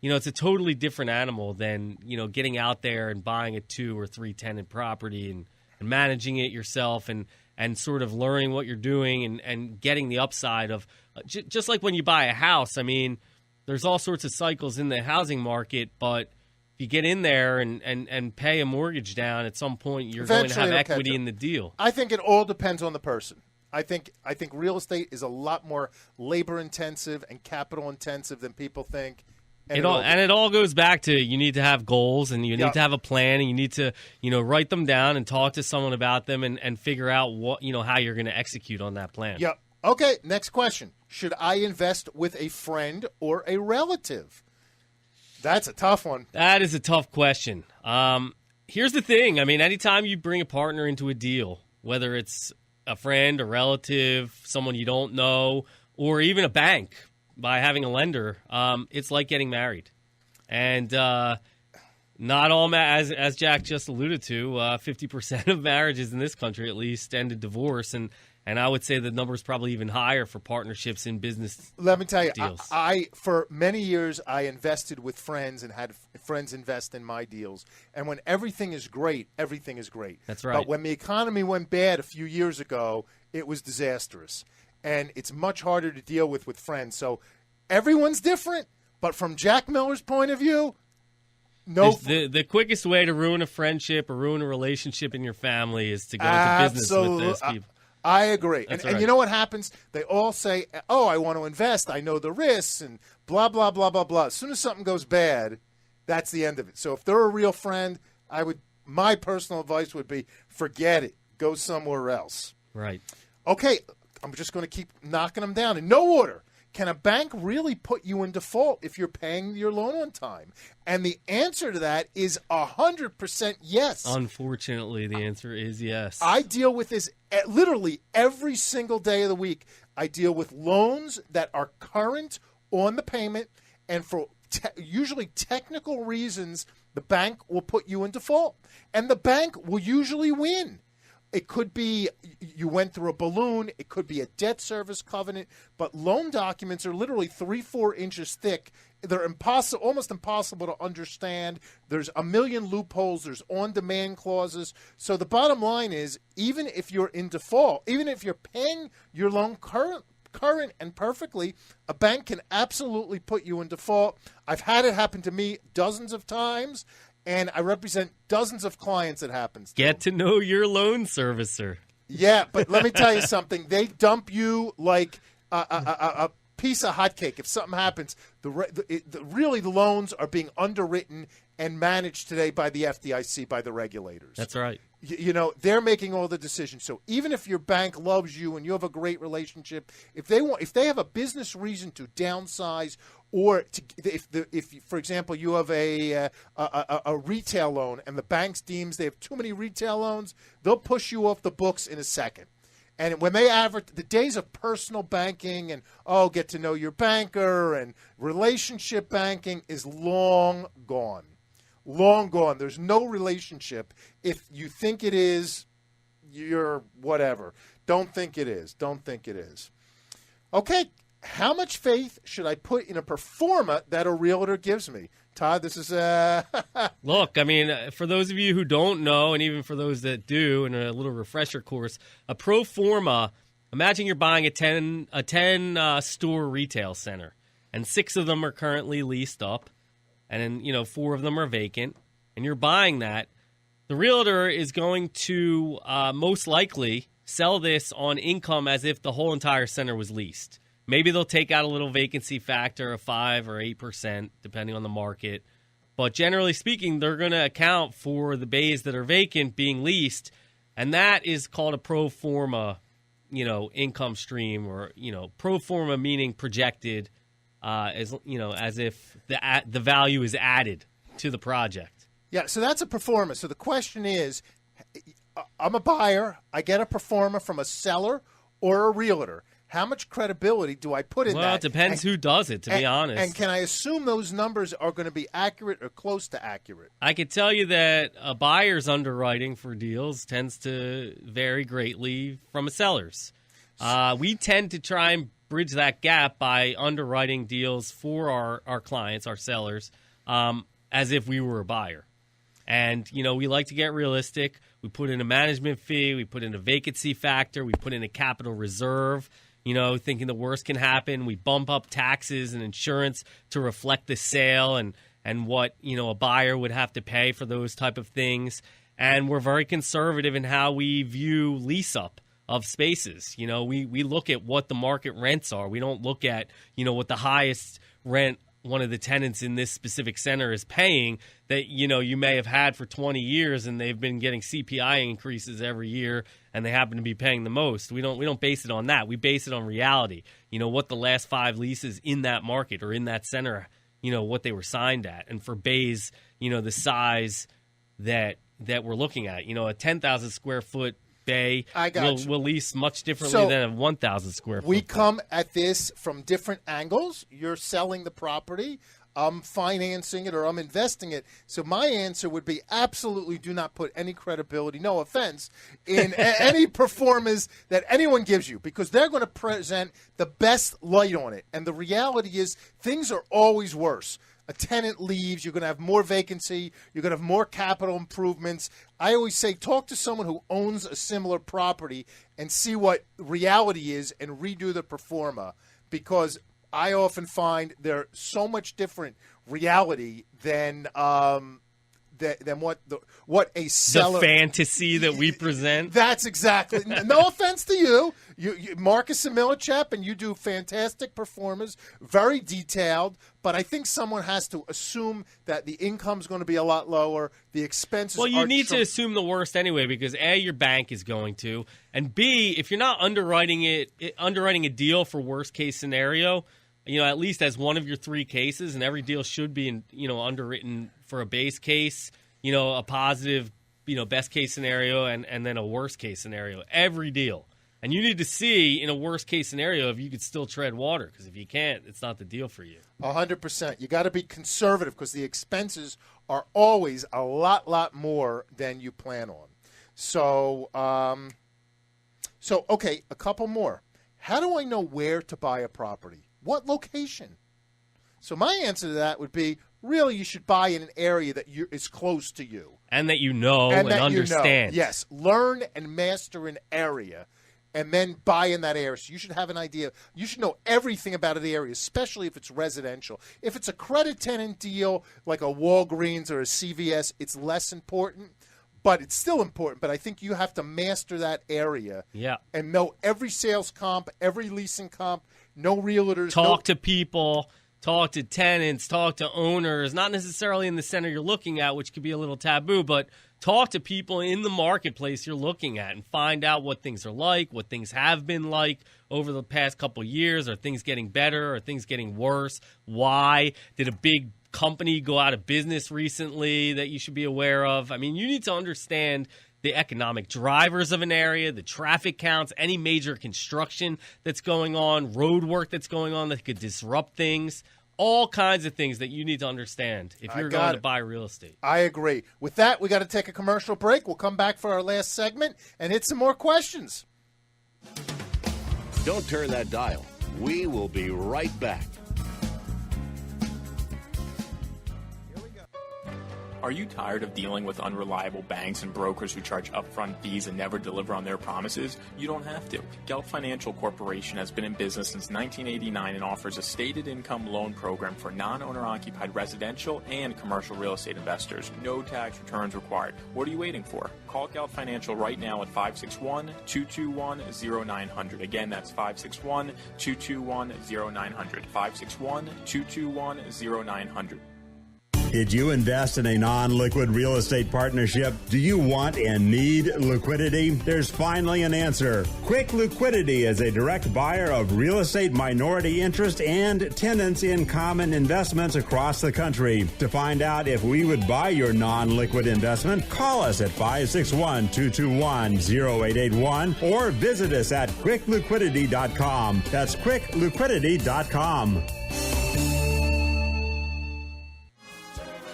It's a totally different animal than, getting out there and buying a 2 or 3 tenant property and managing it yourself and sort of learning what you're doing and getting the upside of just like when you buy a house. I mean, there's all sorts of cycles in the housing market, but if you get in there and pay a mortgage down, at some point you're going to have equity in the deal. I think it all depends on the person. I think real estate is a lot more labor intensive and capital intensive than people think. And it all goes back to you need to have goals and you need to have a plan and you need to write them down and talk to someone about them and figure out what how you're going to execute on that plan. Yep. Okay. Next question: should I invest with a friend or a relative? That's a tough one. That is a tough question. Here's the thing. I mean, anytime you bring a partner into a deal, whether it's a friend, a relative, someone you don't know, or even a bank. By having a lender, it's like getting married. And not all, as Jack just alluded to, 50% of marriages in this country at least end in divorce. And I would say the number is probably even higher for partnerships in business. Let me tell you, deals. I for many years, I invested with friends and had friends invest in my deals. And when everything is great, everything is great. That's right. But when the economy went bad a few years ago, it was disastrous. And it's much harder to deal with friends. So everyone's different, but from Jack Miller's point of view, no. The quickest way to ruin a friendship or ruin a relationship in your family is to go into business with those people. I agree. That's And right. you know what happens? They all say, oh, I want to invest. I know the risks and blah, blah, blah, blah, blah. As soon as something goes bad, that's the end of it. So if they're a real friend, my personal advice would be forget it. Go somewhere else. Right. Okay. I'm just going to keep knocking them down in no order. Can a bank really put you in default if you're paying your loan on time? And the answer to that is 100% yes. Unfortunately, the answer is yes. I deal with this literally every single day of the week. I deal with loans that are current on the payment, and for usually technical reasons, the bank will put you in default. And the bank will usually win. It could be you went through a balloon. It could be a debt service covenant. But loan documents are literally 3-4 inches thick. They're almost impossible to understand. There's a million loopholes. There's on-demand clauses. So the bottom line is, even if you're in default, even if you're paying your loan current and perfectly, a bank can absolutely put you in default. I've had it happen to me dozens of times. and I represent dozens of clients that happens to. Get to know your loan servicer. Yeah, but let me tell you something. They dump you like a piece of hotcake. If something happens, really the loans are being underwritten and managed today by the FDIC, by the regulators. That's right. You know, they're making all the decisions. So even if your bank loves you and you have a great relationship, if they have a business reason to downsize, or if for example you have a retail loan and the bank deems they have too many retail loans, they'll push you off the books in a second. And when they average the days of personal banking and get to know your banker and relationship banking is long gone. Long gone. There's no relationship. If you think it is, you're whatever. Don't think it is. Don't think it is. Okay, how much faith should I put in a pro forma that a realtor gives me? Todd, this is Look, I mean, for those of you who don't know, and even for those that do, in a little refresher course, a pro forma, imagine you're buying a 10 store retail center, and 6 of them are currently leased up. And then, 4 of them are vacant, and you're buying that. The realtor is going to most likely sell this on income as if the whole entire center was leased. Maybe they'll take out a little vacancy factor of 5 or 8%, depending on the market. But generally speaking, they're going to account for the bays that are vacant being leased, and that is called a pro forma, income stream, or, pro forma meaning projected. As if the value is added to the project. Yeah, so that's a pro forma. So the question is, I'm a buyer. I get a pro forma from a seller or a realtor. How much credibility do I put in that? Well, it depends who does it, to be honest. And can I assume those numbers are going to be accurate or close to accurate? I could tell you that a buyer's underwriting for deals tends to vary greatly from a seller's. We tend to try and bridge that gap by underwriting deals for our clients, our sellers, as if we were a buyer. And, we like to get realistic. We put in a management fee. We put in a vacancy factor. We put in a capital reserve, thinking the worst can happen. We bump up taxes and insurance to reflect the sale and what, a buyer would have to pay for those type of things. And we're very conservative in how we view lease-up of spaces. We look at what the market rents are. We don't look at, what the highest rent one of the tenants in this specific center is paying that, you may have had for 20 years and they've been getting CPI increases every year and they happen to be paying the most. We don't base it on that. We base it on reality. What the last 5 leases in that market or in that center, what they were signed at. And for bays, the size that we're looking at, a 10,000 square foot bay will lease much differently than a 1,000 square foot. We come at this from different angles. You're selling the property. I'm financing it or I'm investing it. So my answer would be absolutely do not put any credibility, no offense, in any performance that anyone gives you, because they're going to present the best light on it. And the reality is things are always worse. A tenant leaves, you're going to have more vacancy, you're going to have more capital improvements. I always say talk to someone who owns a similar property and see what reality is and redo the pro forma, because I often find they're so much different reality than what a seller. The fantasy that we present. That's exactly. No offense to you. Marcus and Millichap, and you do fantastic performers, very detailed. But I think someone has to assume that the income's going to be a lot lower. The expenses. Well, you need to assume the worst anyway, because A, your bank is going to, and B, if you're not underwriting a deal for worst case scenario, at least as one of your 3 cases, and every deal should be underwritten for a base case, a positive, best case scenario, and then a worst case scenario. Every deal. And you need to see in a worst case scenario if you could still tread water, because if you can't, it's not the deal for you. 100%. You got to be conservative because the expenses are always a lot more than you plan on. So okay, a couple more. How do I know where to buy a property? What location? So my answer to that would be, really, you should buy in an area that is close to you. And that you know and understand. Yes, learn and master an area. and then buy in that area. So you should have an idea. You should know everything about the area, especially if it's residential. If it's a credit tenant deal like a Walgreens or a CVS, it's less important. But it's still important. But I think you have to master that area and know every sales comp, every leasing comp, no realtors. Talk to people, talk to tenants, talk to owners, not necessarily in the center you're looking at, which could be a little taboo, but talk to people in the marketplace you're looking at and find out what things are like, what things have been like over the past couple of years. Are things getting better? Are things getting worse? Why? Did a big company go out of business recently that you should be aware of? I mean, you need to understand the economic drivers of an area, the traffic counts, any major construction that's going on, road work that's going on that could disrupt things, all kinds of things that you need to understand if you're going to buy real estate. I agree. With that, we got to take a commercial break. We'll come back for our last segment and hit some more questions. Don't turn that dial. We will be right back. Are you tired of dealing with unreliable banks and brokers who charge upfront fees and never deliver on their promises? You don't have to. Gelt Financial Corporation has been in business since 1989 and offers a stated income loan program for non-owner-occupied residential and commercial real estate investors. No tax returns required. What are you waiting for? Call Gelt Financial right now at 561-221-0900. Again, that's 561-221-0900. 561-221-0900. Did you invest in a non-liquid real estate partnership? Do you want and need liquidity? There's finally an answer. Quick Liquidity is a direct buyer of real estate minority interest and tenants in common investments across the country. To find out if we would buy your non-liquid investment, call us at 561-221-0881 or visit us at quickliquidity.com. That's quickliquidity.com.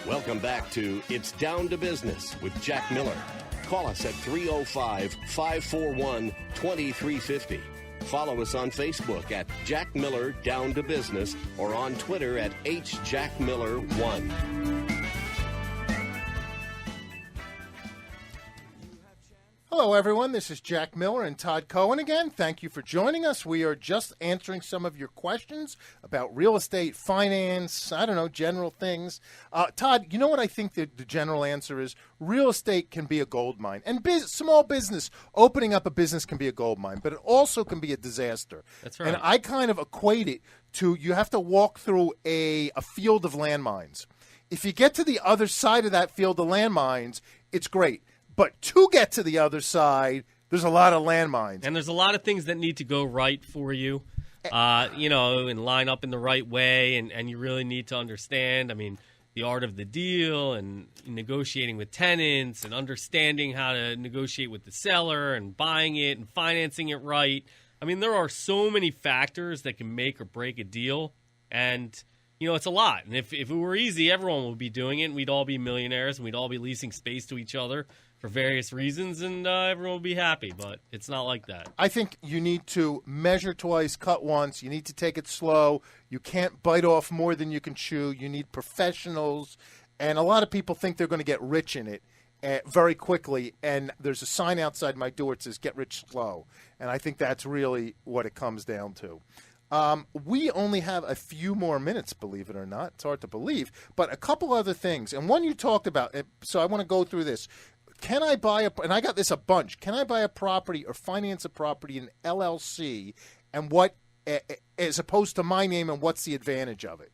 Welcome back to It's Down to Business with Jack Miller. Call us at 305-541-2350. Follow us on Facebook at Jack Miller Down to Business or on Twitter at HJackMiller1. Hello, everyone. This is Jack Miller and Todd Cohen again. Thank you for joining us. We are just answering some of your questions about real estate, finance, general things. Todd, you know what I think the general answer is? Real estate can be a gold mine. And small business, opening up a business can be a gold mine, but it also can be a disaster. That's right. And I kind of equate it to you have to walk through a field of landmines. If you get to the other side of that field of landmines, it's great. But to get to the other side, there's a lot of landmines. And there's a lot of things that need to go right for you, and line up in the right way. And you really need to understand, the art of the deal and negotiating with tenants and understanding how to negotiate with the seller and buying it and financing it right. There are so many factors that can make or break a deal. And, it's a lot. And if it were easy, everyone would be doing it and we'd all be millionaires and we'd all be leasing space to each other for various reasons, and everyone will be happy, but it's not like that. I think you need to measure twice, cut once. You need to take it slow. You can't bite off more than you can chew. You need professionals, and a lot of people think they're going to get rich in it very quickly, and there's a sign outside my door that says, get rich slow, and I think that's really what it comes down to. We only have a few more minutes, believe it or not. It's hard to believe, but a couple other things, and one you talked about, so I want to go through this. Can I buy and I got this a bunch, can I buy a property or finance a property in LLC, and what, as opposed to my name, and what's the advantage of it?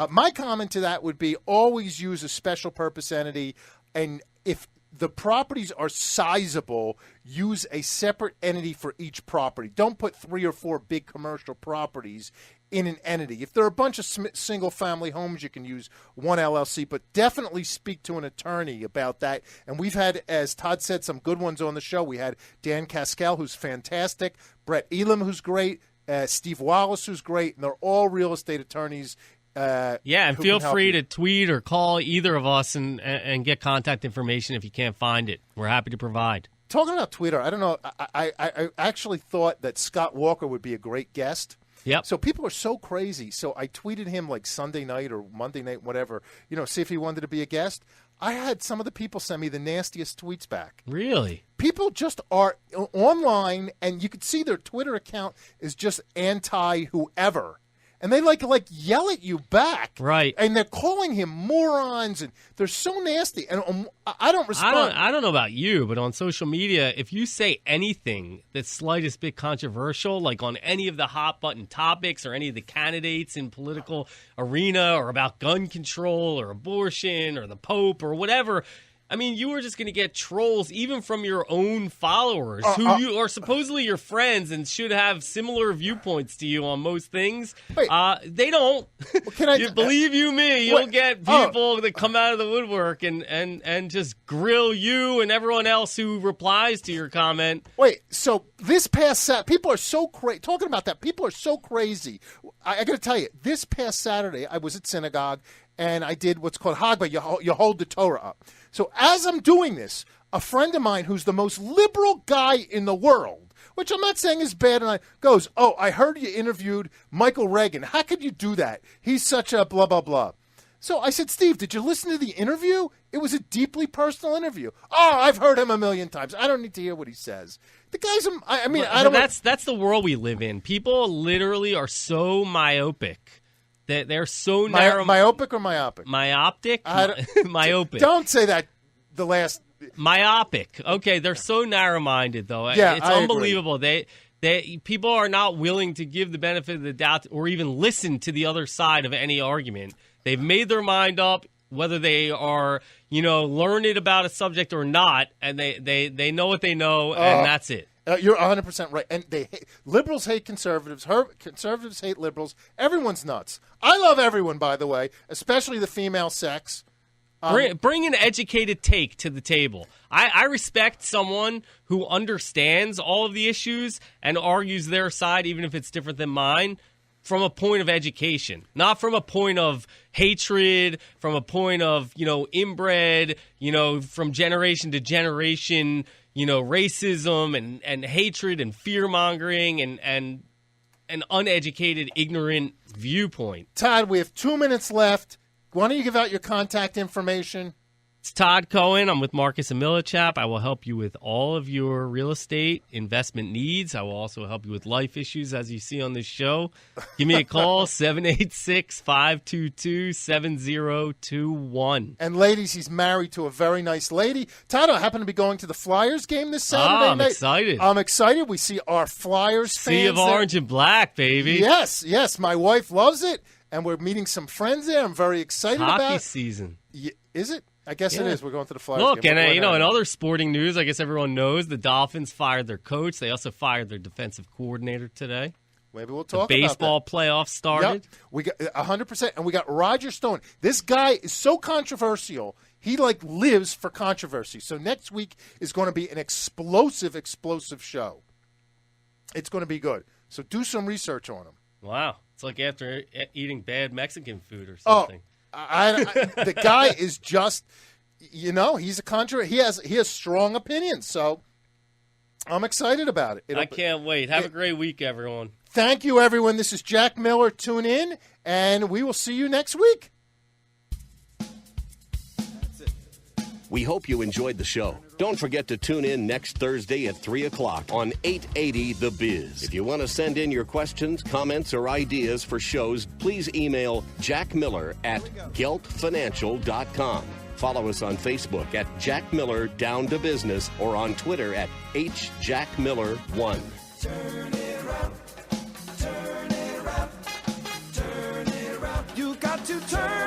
My comment to that would be always use a special purpose entity, and if the properties are sizable, use a separate entity for each property. Don't put 3 or 4 big commercial properties in an entity. If there are a bunch of single-family homes, you can use one LLC, but definitely speak to an attorney about that. And we've had, as Todd said, some good ones on the show. We had Dan Cascal, who's fantastic, Brett Elam, who's great, Steve Wallace, who's great, and they're all real estate attorneys. And feel free to tweet or call either of us and get contact information if you can't find it. We're happy to provide. Talking about Twitter, I don't know. I actually thought that Scott Walker would be a great guest. Yep. So people are so crazy. So I tweeted him like Sunday night or Monday night, whatever, see if he wanted to be a guest. I had some of the people send me the nastiest tweets back. Really? People just are online, and you can see their Twitter account is just anti-whoever. And they like yell at you back. Right. And they're calling him morons, and they're so nasty. And I don't respond. I don't know about you, but on social media, if you say anything that's slightest bit controversial, like on any of the hot button topics or any of the candidates in political arena or about gun control or abortion or the Pope or whatever, I mean, you are just going to get trolls even from your own followers who you are supposedly your friends and should have similar viewpoints to you on most things. Wait. They don't. Believe you me, you'll get people that come out of the woodwork and just grill you and everyone else who replies to your comment. Wait, so this past Saturday, people are so crazy. Talking about that, people are so crazy. I got to tell you, this past Saturday, I was at synagogue, and I did what's called Hagbah. You hold the Torah up. So as I'm doing this, a friend of mine who's the most liberal guy in the world, which I'm not saying is bad, and I goes, "Oh, I heard you interviewed Michael Reagan. How could you do that? He's such a blah, blah, blah." So I said, "Steve, did you listen to the interview? It was a deeply personal interview." "Oh, I've heard him a million times. I don't need to hear what he says." The guy's, I mean, I don't. That's the world we live in. People literally are so myopic. They're so narrow. Myopic or myopic? Myopic? Myopic. Don't say that. The last. Myopic. Okay, they're so narrow-minded, though. Yeah, it's I unbelievable. Agree. People are not willing to give the benefit of the doubt or even listen to the other side of any argument. They've made their mind up, whether they are, learned about a subject or not, and they know what they know, and that's it. You're 100% right. And liberals hate conservatives. Conservatives hate liberals. Everyone's nuts. I love everyone, by the way, especially the female sex. Bring an educated take to the table. I respect someone who understands all of the issues and argues their side, even if it's different than mine, from a point of education, not from a point of hatred, from a point of, inbred, from generation to generation, racism and hatred and fear-mongering and an uneducated, ignorant viewpoint. Todd, we have 2 minutes left. Why don't you give out your contact information? It's Todd Cohen. I'm with Marcus and Miller Chap. I will help you with all of your real estate investment needs. I will also help you with life issues, as you see on this show. Give me a call, 786-522-7021. And ladies, he's married to a very nice lady. Todd, I happen to be going to the Flyers game this Saturday I'm night. Excited. I'm excited. We see our Flyers fans. Sea of orange and black, baby. Yes. My wife loves it, and we're meeting some friends there. I'm very excited about it. Hockey season. Is it? I guess it is. We're going to the Flyers. Look, game. And in other sporting news, I guess everyone knows the Dolphins fired their coach. They also fired their defensive coordinator today. Maybe we'll talk the about baseball playoffs started. Yep. We got 100%, and we got Roger Stone. This guy is so controversial. He lives for controversy. So next week is going to be an explosive show. It's going to be good. So do some research on him. Wow, it's like after eating bad Mexican food or something. The guy is just, he's a he has strong opinions. So I'm excited about it. I can't wait. Have a great week, everyone. Thank you, everyone. This is Jack Miller. Tune in, and we will see you next week. We hope you enjoyed the show. Don't forget to tune in next Thursday at 3 o'clock on 880 The Biz. If you want to send in your questions, comments, or ideas for shows, please email jackmiller@geltfinancial.com. Follow us on Facebook at Jack Miller Down to Business or on Twitter at HJackMiller1. Turn it around, turn it around, turn it around. You got to turn